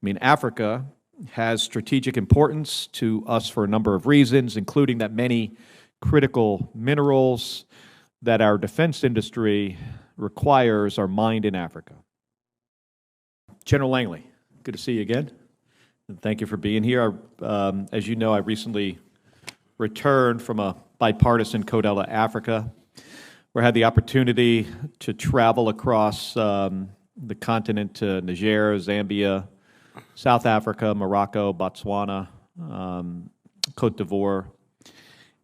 mean, Africa has strategic importance to us for a number of reasons, including that many critical minerals that our defense industry requires are mined in Africa. General Langley, good to see you again, and thank you for being here. As you know, I recently returned from a bipartisan CODELA Africa, where I had the opportunity to travel across the continent to Niger, Zambia, South Africa, Morocco, Botswana, Cote d'Ivoire,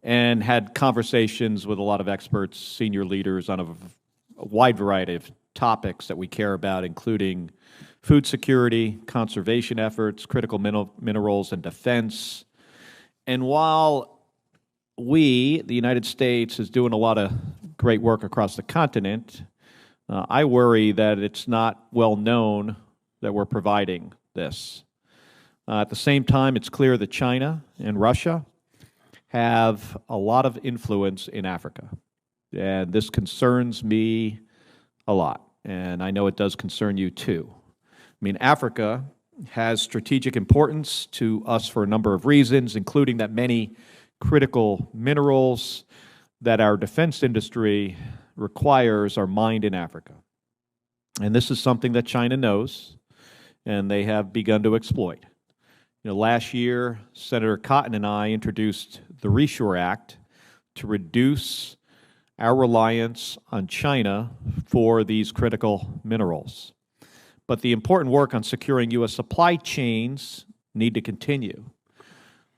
and had conversations with a lot of experts, senior leaders on a wide variety of topics that we care about, including food security, conservation efforts, critical minerals, and defense. And while we, the United States, is doing a lot of great work across the continent, I worry that it's not well known that we're providing this. At the same time, it's clear that China and Russia have a lot of influence in Africa. And this concerns me a lot. And I know it does concern you too. I mean, Africa has strategic importance to us for a number of reasons, including that many critical minerals that our defense industry requires are mined in Africa. And this is something that China knows, and they have begun to exploit. You know, last year, Senator Cotton and I introduced the Reshore Act to reduce our reliance on China for these critical minerals. But the important work on securing U.S. supply chains need to continue.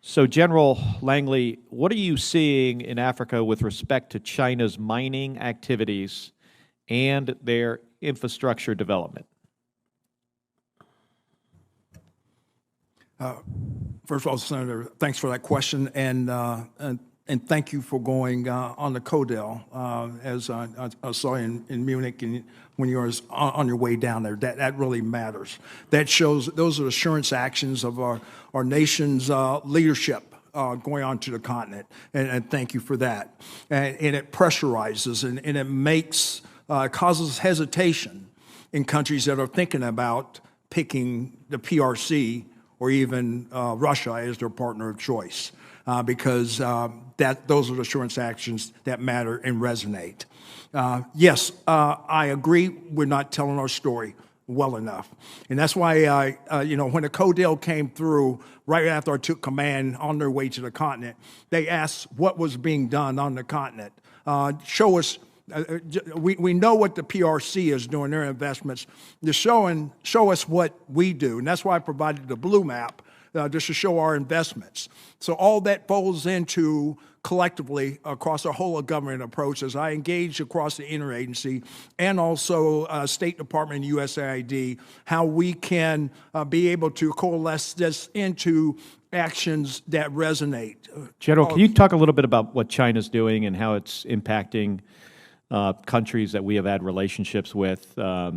So, General Langley, what are you seeing in Africa with respect to China's mining activities and their infrastructure development? First of all, Senator, thanks for that question, and thank you for going on the CODEL, as I saw in Munich and when you were on your way down there. That really matters. That shows those are assurance actions of our nation's leadership going on to the continent, and thank you for that. And it pressurizes and it makes causes hesitation in countries that are thinking about picking the PRC or even Russia as their partner of choice, because those are the assurance actions that matter and resonate. Yes, I agree. We're not telling our story well enough, and that's why when the CODEL came through right after I took command on their way to the continent, they asked what was being done on the continent. Show us. We know what the PRC is doing, their investments. Show us what we do. And that's why I provided the blue map, just to show our investments. So all that folds into collectively across our whole of government approach as I engage across the interagency and also State Department and USAID, how we can be able to coalesce this into actions that resonate. General, can you talk a little bit about what China's doing and how it's impacting countries that we have had relationships with? I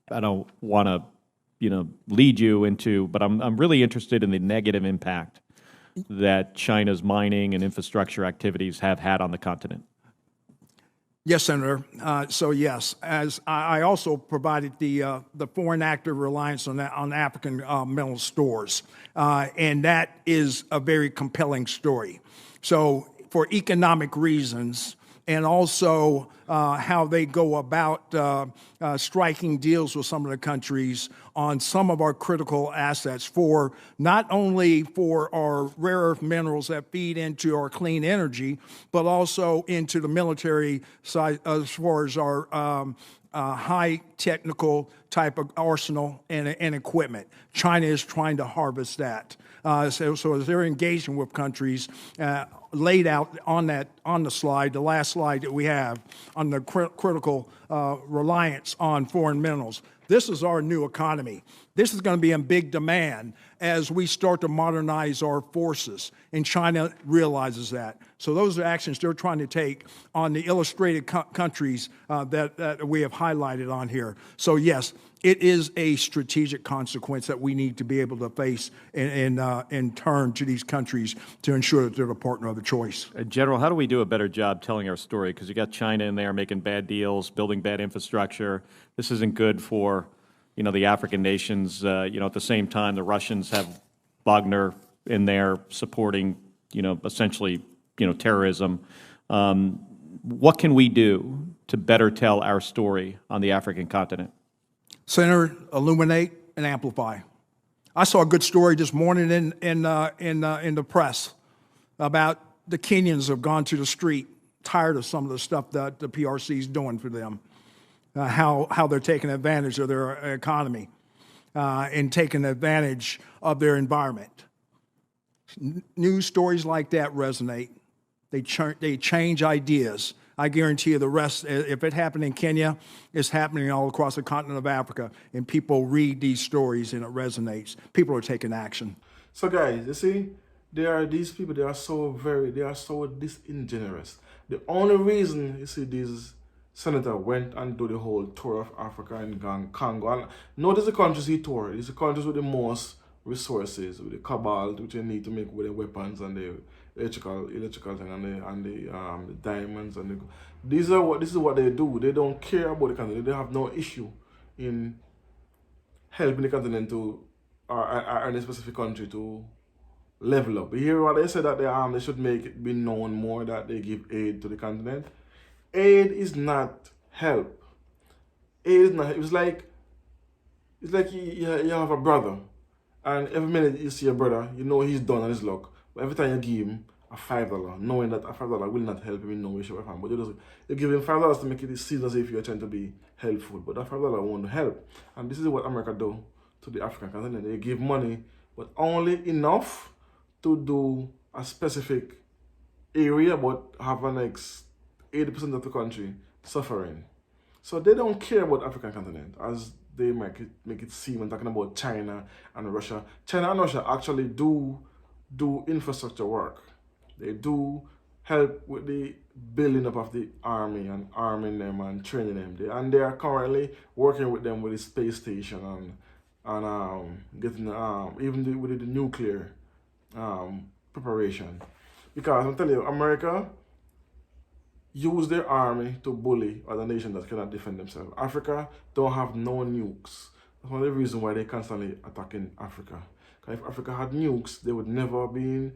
don't want to, lead you into, but I'm really interested in the negative impact that China's mining and infrastructure activities have had on the continent. Yes, Senator. So yes, as I also provided the foreign actor reliance on African mineral stores, and that is a very compelling story. So for economic reasons, and also how they go about striking deals with some of the countries on some of our critical assets for not only for our rare earth minerals that feed into our clean energy, but also into the military side as far as our high technical type of arsenal and equipment. China is trying to harvest that. So as they're engaging with countries, laid out on the slide, the last slide that we have on the critical reliance on foreign minerals. This is our new economy. This is going to be in big demand as we start to modernize our forces, and China realizes that. So those are actions they're trying to take on the illustrated countries that we have highlighted on here. So yes, it is a strategic consequence that we need to be able to face and turn to these countries to ensure that they're the partner of the choice. General, how do we do a better job telling our story? Because you got China in there making bad deals, building bad infrastructure. This isn't good for the African nations. At the same time, the Russians have Wagner in there supporting, essentially, terrorism. What can we do to better tell our story on the African continent? Senator, illuminate and amplify. I saw a good story this morning in the press about the Kenyans have gone to the street, tired of some of the stuff that the PRC is doing for them, how they're taking advantage of their economy and taking advantage of their environment. News stories like that resonate. They change ideas. I guarantee you the rest, if it happened in Kenya, it's happening all across the continent of Africa, and people read these stories and it resonates. People are taking action. So guys, you see, these people, they are so disingenuous. The only reason, you see, these senators went and do the whole tour of Africa and Congo, and notice the countries he toured. It's the countries with the most resources, with the cobalt, which you need to make with the weapons and the electrical thing and the diamonds and this is what they do. They don't care about the continent. They have no issue in helping the continent to or any specific country to level up. You hear what they say that they should make it be known more that they give aid to the continent. Aid is not help. Aid is not. It's like you have a brother, and every minute you see your brother, you know he's done on his luck. But every time you give him a $5, knowing that a $5 will not help him in no way, shape, or form. But you give him $5 to make it seem as if you're trying to be helpful. But that $5 won't help. And this is what America do to the African continent. They give money, but only enough to do a specific area, but have an 80% of the country suffering. So they don't care about African continent as they make it seem when talking about China and Russia. China and Russia actually do infrastructure work. They do help with the building up of the army and arming them and training them. And they are currently working with them with the space station and getting even with the nuclear preparation. Because I'm telling you, America use their army to bully other nations that cannot defend themselves. Africa don't have no nukes. That's one of the reasons why they're constantly attacking Africa. Because if Africa had nukes, they would never be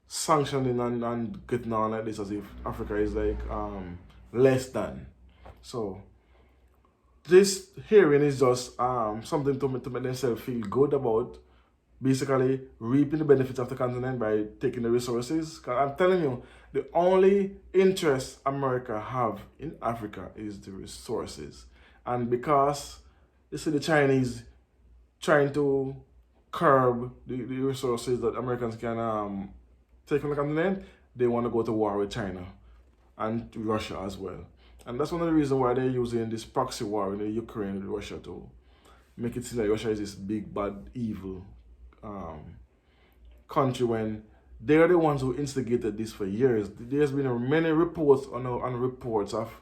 sanctioning and getting on like this as if Africa is like less than. So this hearing is just something to make themselves feel good about basically reaping the benefits of the continent by taking the resources. Because I'm telling you, the only interest America have in Africa is the resources. And because you see the Chinese trying to curb the resources that Americans can take from the continent, they want to go to war with China and Russia as well. And that's one of the reasons why they're using this proxy war in the Ukraine with Russia to make it seem like Russia is this big, bad, evil country when they're the ones who instigated this for years. There's been many reports on reports of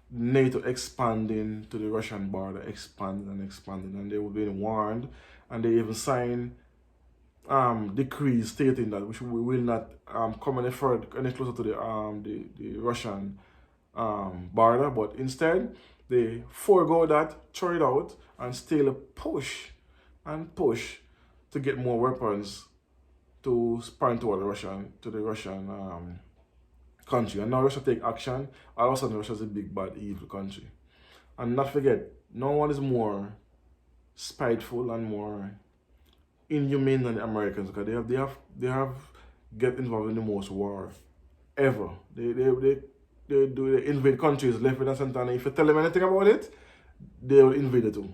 NATO expanding to the Russian border, expanding, and they were being warned, and they even signed decrees stating that we will not come any closer to the Russian border, but instead they forego that, throw it out, and still push to get more weapons to sprint toward the Russian country. And now Russia take action. All of a sudden, Russia is a big, bad, evil country. And not forget, no one is more spiteful and more inhumane than the Americans, because they have get involved in the most war ever. They invade countries left, right, and center. And if you tell them anything about it, they will invade it too.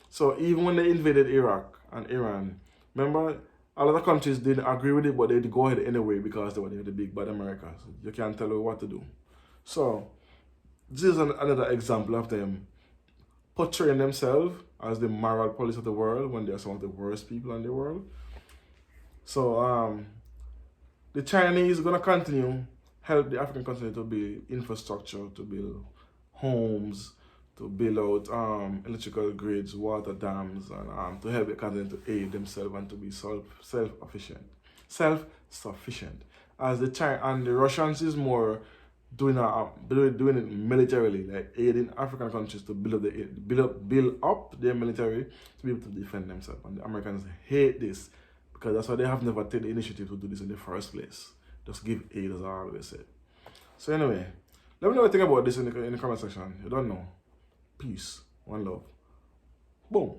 So even when they invaded Iraq and Iran, remember, a lot of countries didn't agree with it, but they go ahead anyway because they were the big bad America. So you can't tell them what to do. So this is another example of them portraying themselves as the moral police of the world when they're some of the worst people in the world. So the Chinese are going to continue help the African continent to build infrastructure, to build homes, to build out electrical grids, water dams, and to help the continent to aid themselves and to be self-sufficient. As the Russians is more doing it militarily, like aiding African countries to build up their military to be able to defend themselves. And the Americans hate this because that's why they have never taken the initiative to do this in the first place. Just give aid, as I always say. So anyway, let me know what you think about this in the comment section. You don't know. Peace. One love. Boom.